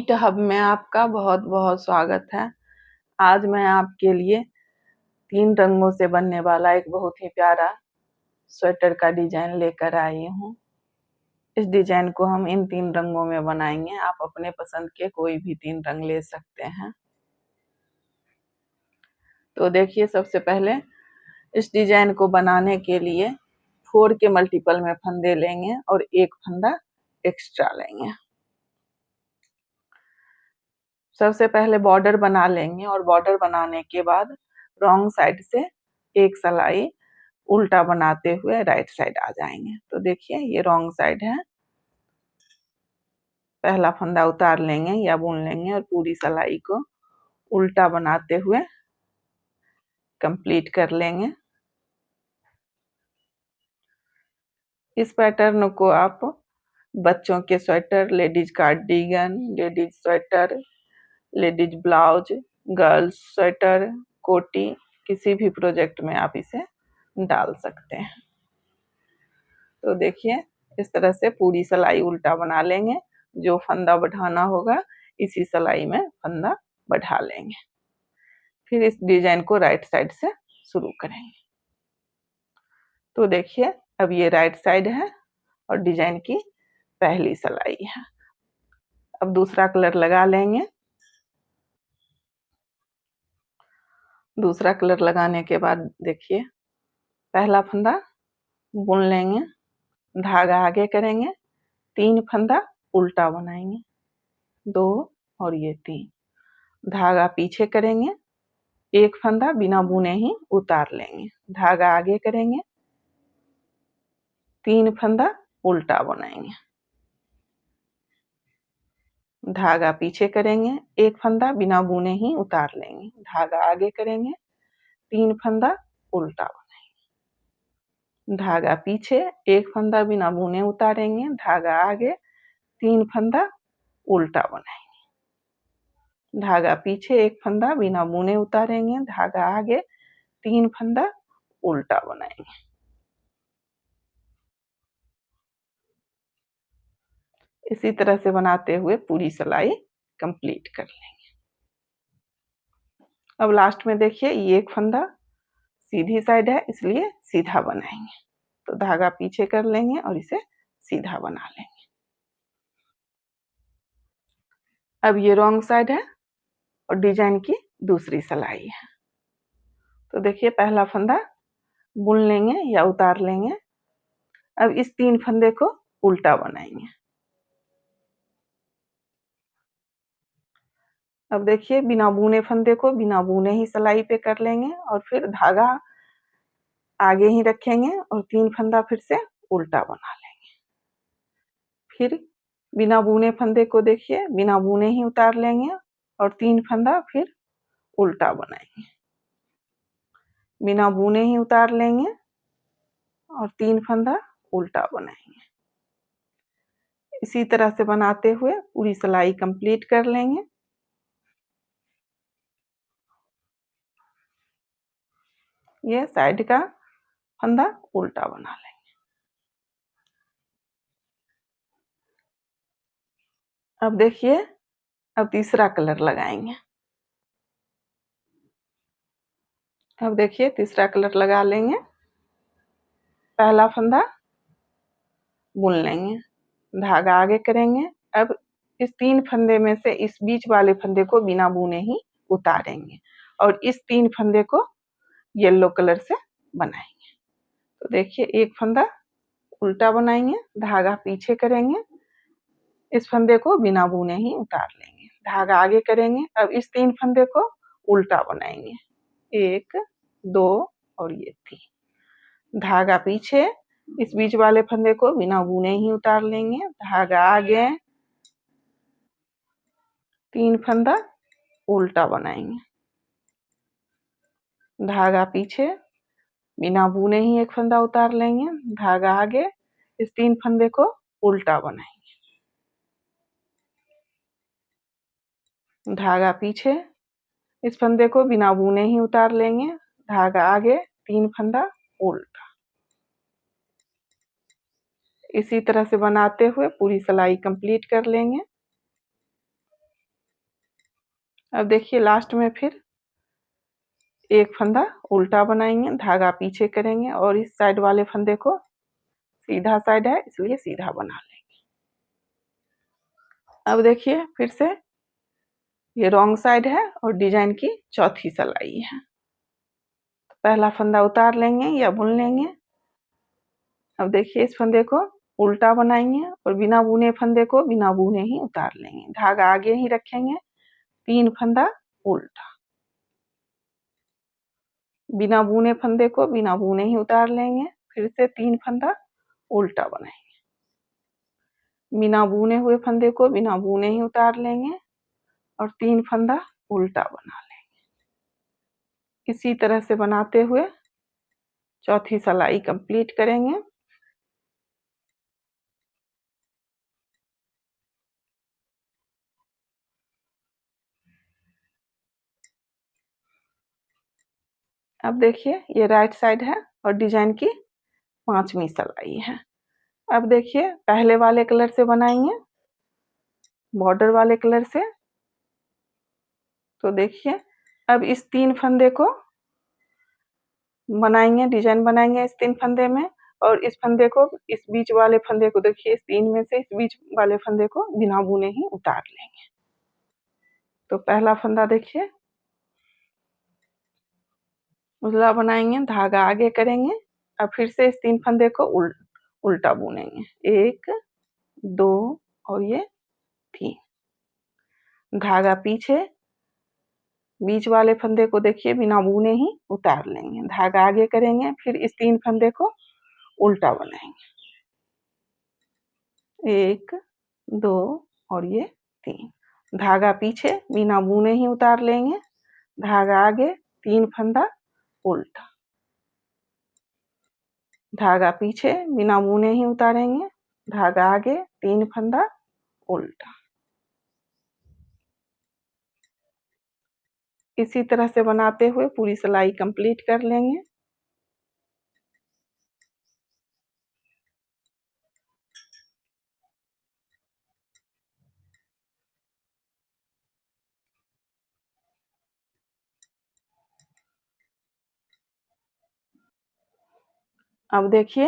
NEET hub में आपका बहुत बहुत स्वागत है। आज मैं आपके लिए 3 रंगों से बनने वाला एक बहुत ही प्यारा स्वेटर का डिजाइन लेकर आई हूँ। इस डिजाइन को हम इन 3 रंगों में बनाएंगे। आप अपने पसंद के कोई भी 3 रंग ले सकते हैं। तो देखिए, सबसे पहले इस डिजाइन को बनाने के लिए 4 के मल्टीपल में फंदे लेंगे और एक फंदा एक्स्ट्रा लेंगे। सबसे पहले बॉर्डर बना लेंगे और बॉर्डर बनाने के बाद रॉन्ग साइड से एक सिलाई उल्टा बनाते हुए राइट साइड आ जाएंगे। तो देखिए, ये रॉन्ग साइड है। पहला फंदा उतार लेंगे या बुन लेंगे और पूरी सिलाई को उल्टा बनाते हुए कंप्लीट कर लेंगे। इस पैटर्न को आप बच्चों के sweater, ladies cardigan, ladies sweater, ladies blouse, girls sweater, कोटी, किसी भी प्रोजेक्ट में आप इसे डाल सकते हैं। तो देखिए, इस तरह से पूरी सिलाई उल्टा बना लेंगे। जो फंदा बढ़ाना होगा इसी सिलाई में फंदा बढ़ा लेंगे। फिर इस डिजाइन को राइट साइड से शुरू करेंगे। तो देखिए, अब ये राइट साइड है और डिजाइन की पहली सिलाई है। अब दूसरा कलर लगा लेंगे। दूसरा कलर लगाने के बाद देखिए, पहला फंदा बुन लेंगे, धागा आगे करेंगे, 3 फंदा उल्टा बनाएंगे, 2 और ये 3, धागा पीछे करेंगे, एक फंदा बिना बुने ही उतार लेंगे, धागा आगे करेंगे, 3 फंदा उल्टा बनाएंगे, धागा पीछे करेंगे, एक फंदा बिना बुने ही उतार लेंगे, धागा आगे करेंगे, 3 फंदा उल्टा बनाएंगे, धागा पीछे, एक फंदा बिना बुने उतारेंगे, धागा आगे, 3 फंदा उल्टा बनाएंगे, धागा पीछे, एक फंदा बिना बुने उतारेंगे, धागा आगे, 3 फंदा उल्टा बनाएंगे। इसी तरह से बनाते हुए पूरी सिलाई कंप्लीट कर लेंगे। अब लास्ट में देखिए, ये एक फंदा सीधी साइड है, इसलिए सीधा बनाएंगे। तो धागा पीछे कर लेंगे और इसे सीधा बना लेंगे। अब ये रॉन्ग साइड है और डिजाइन की दूसरी सिलाई है। तो देखिए, पहला फंदा बुन लेंगे या उतार लेंगे। अब इस 3 फंदे को उल्टा बनाएंगे। अब देखिए, बिना बुने फंदे को बिना बुने ही सिलाई पे कर लेंगे और फिर धागा आगे ही रखेंगे और 3 फंदा फिर से उल्टा बना लेंगे। फिर बिना बुने फंदे को देखिए, बिना बुने ही उतार लेंगे और 3 फंदा फिर उल्टा बनाएंगे, बिना बुने ही उतार लेंगे और 3 फंदा उल्टा बनाएंगे। इसी तरह से बनाते हुए पूरी सिलाई कंप्लीट कर लेंगे। ये साइड का फंदा उल्टा बना लेंगे। अब देखिए, अब तीसरा कलर लगाएंगे। अब देखिए, तीसरा कलर लगा लेंगे। पहला फंदा बुन लेंगे, धागा आगे करेंगे। अब इस 3 फंदे में से इस बीच वाले फंदे को बिना बुने ही उतारेंगे और इस 3 फंदे को येलो कलर से बनाएंगे। तो देखिए, एक फंदा उल्टा बनाएंगे, धागा पीछे करेंगे, इस फंदे को बिना बुने ही उतार लेंगे, धागा आगे करेंगे। अब इस 3 फंदे को उल्टा बनाएंगे, 1, 2 और ये 3, धागा पीछे, इस बीच वाले फंदे को बिना बुने ही उतार लेंगे, धागा आगे, 3 फंदा उल्टा बनाएंगे, धागा पीछे, बिना बुने ही एक फंदा उतार लेंगे, धागा आगे, इस 3 फंदे को उल्टा बनाएंगे, धागा पीछे, इस फंदे को बिना बुने ही उतार लेंगे, धागा आगे, 3 फंदा उल्टा। इसी तरह से बनाते हुए पूरी सिलाई कंप्लीट कर लेंगे। अब देखिए लास्ट में फिर एक फंदा उल्टा बनाएंगे, धागा पीछे करेंगे और इस साइड वाले फंदे को, सीधा साइड है इसलिए सीधा बना लेंगे। अब देखिए फिर से ये रॉन्ग साइड है और डिजाइन की चौथी सिलाई है। पहला फंदा उतार लेंगे या बुन लेंगे। अब देखिए इस फंदे को उल्टा बनाएंगे और बिना बुने फंदे को बिना बुने ही उतार लेंगे, धागा आगे ही रखेंगे, 3 फंदा उल्टा, बिना बुने फंदे को बिना बुने ही उतार लेंगे, फिर से 3 फंदा उल्टा बनाएंगे, बिना बुने हुए फंदे को बिना बुने ही उतार लेंगे और 3 फंदा उल्टा बना लेंगे। इसी तरह से बनाते हुए चौथी सिलाई कंप्लीट करेंगे। अब देखिए ये राइट साइड है और डिजाइन की 5वीं सिलाई है। अब देखिए पहले वाले कलर से बनाएंगे, बॉर्डर वाले कलर से। तो देखिए अब इस 3 फंदे को बनाएंगे, डिजाइन बनाएंगे इस 3 फंदे में, और इस फंदे को, इस बीच वाले फंदे को देखिए, इस 3 में से इस बीच वाले फंदे को बिना बुने ही उतार लेंगे। तो पहला फंदा देखिए उजला बनाएंगे, धागा आगे करेंगे, अब फिर से इस 3 फंदे को उल्टा बुनेंगे, 1 2 और ये 3, धागा पीछे, बीच वाले फंदे को देखिए बिना बुने ही उतार लेंगे, धागा आगे करेंगे, फिर इस 3 फंदे को उल्टा बनाएंगे, 1 2 और ये 3, धागा पीछे बिना बुने ही उतार लेंगे, धागा आगे, 3 फंदा उल्टा, धागा पीछे बिना बुने ही उतारेंगे, धागा आगे, 3 फंदा उल्टा। इसी तरह से बनाते हुए पूरी सिलाई कंप्लीट कर लेंगे। अब देखिए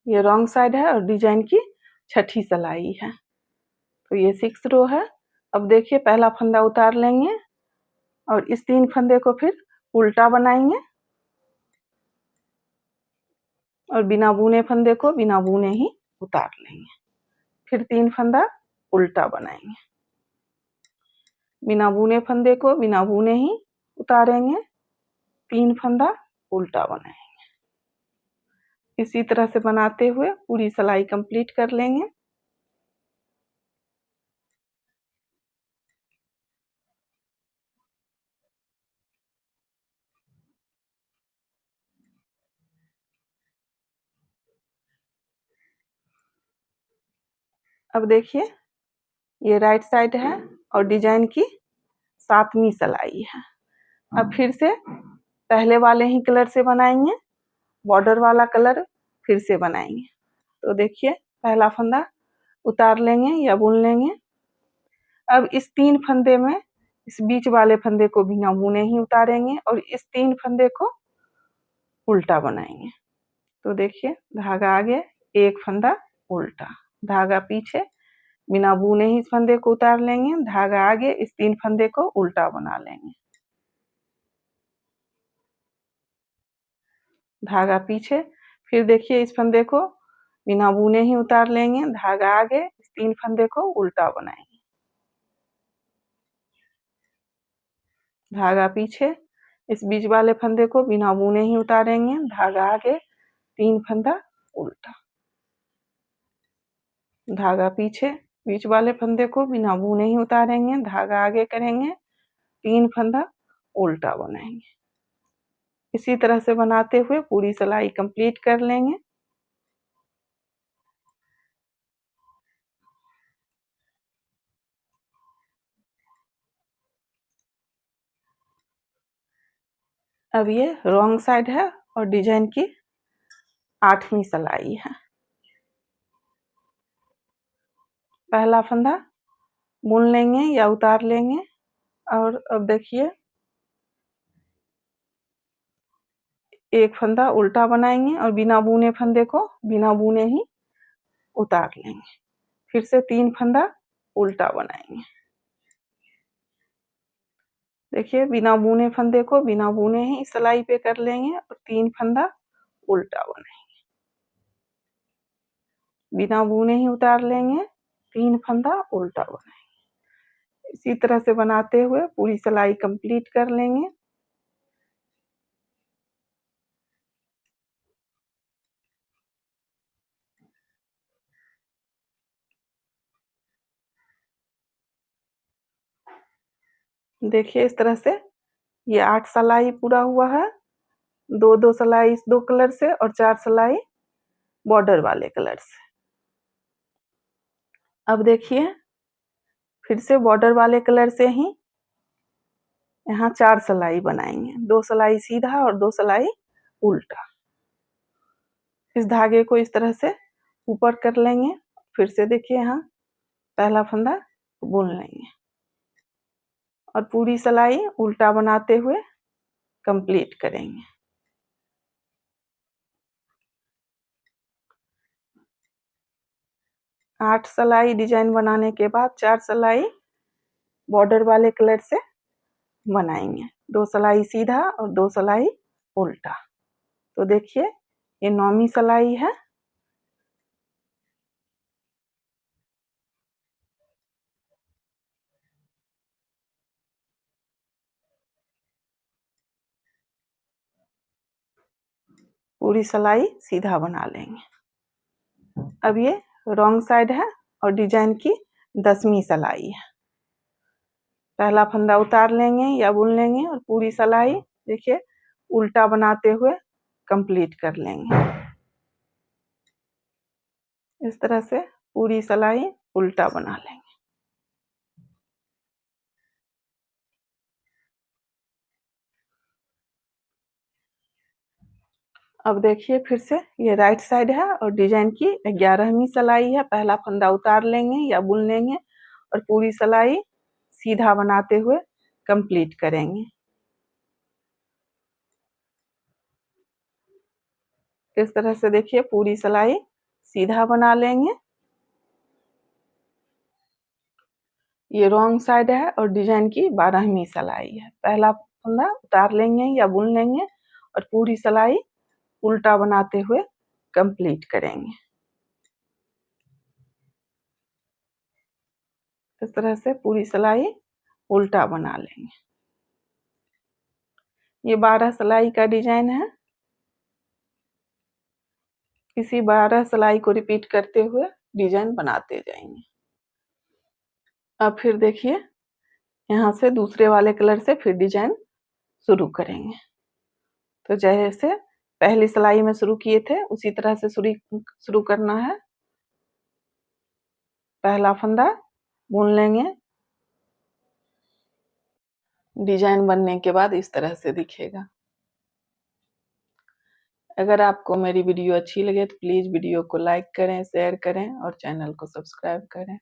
ये रॉन्ग साइड है और डिजाइन की 6ठी सिलाई है। तो ये 6 रो है। अब देखिए पहला फंदा उतार लेंगे और इस 3 फंदे को फिर उल्टा बनाएंगे और बिना बुने फंदे को बिना बुने ही उतार लेंगे, फिर 3 फंदा उल्टा बनाएंगे, बिना बुने फंदे को बिना बुने ही उतारेंगे, 3 फंदा उल्टा बनाएंगे। इसी तरह से बनाते हुए पूरी सिलाई कंप्लीट कर लेंगे। अब देखिए ये राइट साइड है और डिजाइन की 7वीं सिलाई है। अब फिर से पहले वाले ही कलर से बनाएंगे, बॉर्डर वाला कलर फिर से बनाएंगे। तो देखिए पहला फंदा उतार लेंगे या बुन लेंगे। अब इस 3 फंदे में इस बीच वाले फंदे को बिना बुने ही उतारेंगे और इस 3 फंदे को उल्टा बनाएंगे। तो देखिए धागा आगे, 1 फंदा उल्टा, धागा पीछे, बिना बुने ही इस फंदे को उतार लेंगे, धागा आगे, इस 3 फंदे को उल्टा बना लेंगे, धागा पीछे, फिर देखिए इस फंदे को बिना बुने ही उतार लेंगे, धागा आगे, इस 3 फंदे को उल्टा बनाएंगे, धागा पीछे, इस बीच वाले फंदे को बिना बुने ही उतारेंगे, धागा आगे, 3 फंदा उल्टा, धागा पीछे, बीच वाले फंदे को बिना बुने ही उतारेंगे, धागा आगे करेंगे, 3 फंदा उल्टा बनाएंगे। इसी तरह से बनाते हुए पूरी सिलाई कंप्लीट कर लेंगे। अब ये रॉन्ग साइड है और डिजाइन की 8वीं सिलाई है। पहला फंदा बुन लेंगे या उतार लेंगे और अब देखिए एक फंदा उल्टा बनाएंगे और बिना बुने फंदे को बिना बुने ही उतार लेंगे। फिर से 3 फंदा उल्टा बनाएंगे। देखिए बिना बुने फंदे को बिना बुने ही सिलाई पे कर लेंगे और 3 फंदा उल्टा बनाएंगे। बिना बुने ही उतार लेंगे, 3 फंदा उल्टा बनाएंगे। इसी तरह से बनाते हुए पूरी सिलाई कंप्लीट कर लेंगे। देखिए इस तरह से ये 8 सिलाई पूरा हुआ है। 2-2 सिलाई इस 2 कलर से और 4 सिलाई बॉर्डर वाले कलर से। अब देखिए फिर से बॉर्डर वाले कलर से ही यहाँ 4 सिलाई बनाएंगे। 2 सिलाई सीधा और 2 सिलाई उल्टा। इस धागे को इस तरह से ऊपर कर लेंगे। फिर से देखिए यहाँ पहला फंदा बुन लेंगे और पूरी सिलाई उल्टा बनाते हुए कंप्लीट करेंगे। आठ सिलाई डिजाइन बनाने के बाद 4 सिलाई बॉर्डर वाले कलर से बनाएंगे। 2 सिलाई सीधा और 2 सिलाई उल्टा। तो देखिए ये 9वीं सिलाई है। पूरी सिलाई सीधा बना लेंगे। अब ये रॉन्ग साइड है और डिजाइन की 10वीं सिलाई है। पहला फंदा उतार लेंगे या बुन लेंगे और पूरी सिलाई देखिए उल्टा बनाते हुए कंप्लीट कर लेंगे। इस तरह से पूरी सिलाई उल्टा बना लेंगे। अब देखिए फिर से ये राइट साइड है और डिजाइन की 11वीं सिलाई है। पहला फंदा उतार लेंगे या बुन लेंगे और पूरी सिलाई सीधा बनाते हुए कंप्लीट करेंगे। इस तरह से देखिए पूरी सिलाई सीधा बना लेंगे। ये रॉन्ग साइड है और डिजाइन की 12वीं सिलाई है। पहला फंदा उतार लेंगे या बुन लेंगे और पूरी सिलाई उल्टा बनाते हुए कंप्लीट करेंगे। इस तरह से पूरी सिलाई उल्टा बना लेंगे। ये 12 सिलाई का डिजाइन है। इसी 12 सिलाई को रिपीट करते हुए डिजाइन बनाते जाएंगे। अब फिर देखिए यहाँ से दूसरे वाले कलर से फिर डिजाइन शुरू करेंगे। तो जैसे पहली सिलाई में शुरू किए थे उसी तरह से शुरू करना है। पहला फंदा बुन लेंगे। डिजाइन बनने के बाद इस तरह से दिखेगा। अगर आपको मेरी वीडियो अच्छी लगे तो प्लीज वीडियो को लाइक करें, शेयर करें और चैनल को सब्सक्राइब करें।